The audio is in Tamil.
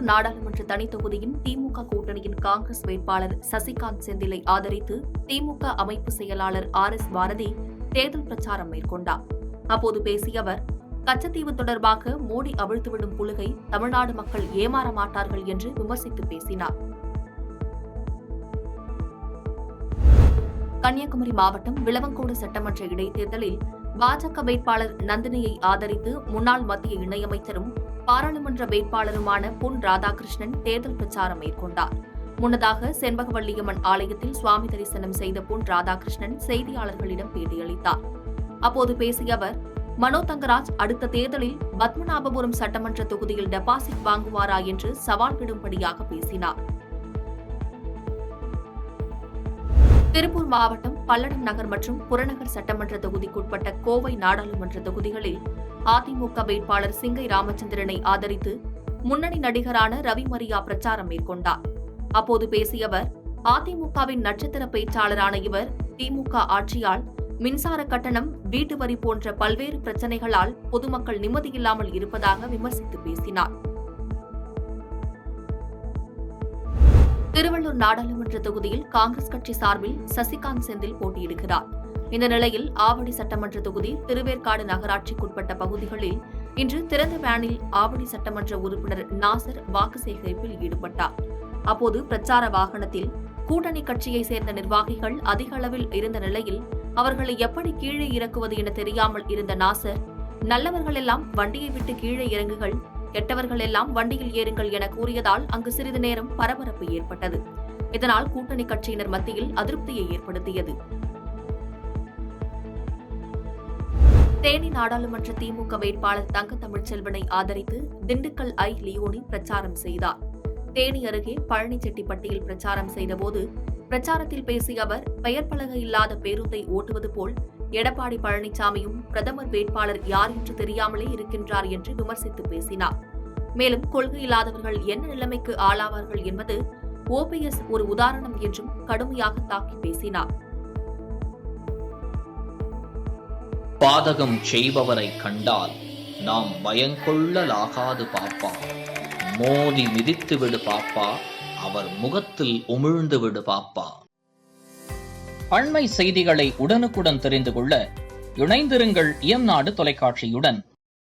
நாடாளுமன்ற தனி தொகுதியின் திமுக கூட்டணியின் காங்கிரஸ் வேட்பாளர் சசிகாந்த் செந்திலை ஆதரித்து திமுக அமைப்பு செயலாளர் RS பாரதி தேர்தல் பிரச்சாரம் மேற்கொண்டார். அப்போது பேசிய அவர், கச்சத்தீவு தொடர்பாக மோடி அவிழ்த்துவிடும் புழுகை தமிழ்நாடு மக்கள் ஏமாற மாட்டார்கள் என்று விமர்சித்து பேசினார். கன்னியாகுமரி மாவட்டம் விளவங்கோடு சட்டமன்ற இடைத்தேர்தலில் பாஜக வேட்பாளர் நந்தினியை ஆதரித்து முன்னாள் மத்திய இணையமைச்சரும் பாராளுமன்ற வேட்பாளருமான பொன் ராதாகிருஷ்ணன் தேர்தல் பிரச்சாரம் மேற்கொண்டார். முன்னதாக செண்பகவல்லியம்மன் ஆலயத்தில் சுவாமி தரிசனம் செய்த பொன் ராதாகிருஷ்ணன் செய்தியாளர்களிடம் பேட்டியளித்தார். அப்போது பேசிய அவர், மனோ தங்கராஜ் அடுத்த தேர்தலில் பத்மநாபபுரம் சட்டமன்ற தொகுதியில் டெபாசிட் வாங்குவாரா என்று சவால் விடும்படியாக பேசினார். திருப்பூர் மாவட்டம் பல்லடம் நகர் மற்றும் புறநகர் சட்டமன்ற தொகுதிக்குட்பட்ட கோவை நாடாளுமன்ற தொகுதிகளில் அதிமுக வேட்பாளர் சிங்கை ராமச்சந்திரனை ஆதரித்து முன்னணி நடிகரான ரவி மரியா பிரச்சாரம் மேற்கொண்டார். அப்போது பேசிய அவர், அதிமுகவின் நட்சத்திர பேச்சாளரான இவர் திமுக ஆட்சியால் மின்சார கட்டணம், வீட்டு வரி போன்ற பல்வேறு பிரச்சினைகளால் பொதுமக்கள் நிம்மதியில்லாமல் இருப்பதாக விமர்சித்து பேசினார். திருவள்ளூர் நாடாளுமன்ற தொகுதியில் காங்கிரஸ் கட்சி சார்பில் சசிகாந்த் செந்தில் போட்டியிடுகிறார். இந்த நிலையில் ஆவடி சட்டமன்ற தொகுதி திருவேற்காடு நகராட்சிக்குட்பட்ட பகுதிகளில் இன்று திறந்த வேனில் ஆவடி சட்டமன்ற உறுப்பினர் நாசர் வாக்கு சேகரிப்பில் ஈடுபட்டார். அப்போது பிரச்சார வாகனத்தில் கூட்டணி கட்சியைச் சேர்ந்த நிர்வாகிகள் அதிக அளவில் இருந்த நிலையில் அவர்களை எப்படி கீழே இறக்குவது என தெரியாமல் இருந்த நாசர், நல்லவர்களெல்லாம் வண்டியை விட்டு கீழே இறங்குகள், கெட்டவர்கள் எல்லாம் வண்டியில் ஏறுங்கள் என கூறியதால் அங்கு சிறிது நேரம் பரபரப்பு ஏற்பட்டது. இதனால் கூட்டணி கட்சியினர் மத்தியில் அதிருப்தியை ஏற்படுத்தியது. தேனி நாடாளுமன்ற திமுக வேட்பாளர் தங்க தமிழ்ச்செல்வனை ஆதரித்து திண்டுக்கல் லியோனி பிரச்சாரம் செய்தார். தேனி அருகே பழனிச்செட்டிப்பட்டியில் பிரச்சாரம் செய்தபோது பிரச்சாரத்தில் பேசிய அவர், பெயர் பலகை இல்லாத பேருந்தை ஓட்டுவது போல் எடப்பாடி பழனிசாமியும் பிரதமர் வேட்பாளர் யார் என்று தெரியாமலே இருக்கின்றார் என்று விமர்சித்து பேசினார். மேலும் கொள்கை இல்லாதவர்கள் என்ன நிலைமைக்கு ஆளாவார்கள் என்பது OPS ஒரு உதாரணம் என்றும் கடுமையாக தாக்கி பேசினார். பாதகம் செய்பவரை கண்டால் நாம் பயங்கொள்ளலாகாது பாப்பா, மோதி மிதித்து விடு பாப்பா, அவர் முகத்தில் உமிழ்ந்து விடு பாப்பா. அண்மை செய்திகளை உடனுக்குடன் தெரிந்து கொள்ள இணைந்திருங்கள் இயம்நாடு தொலைக்காட்சியுடன்.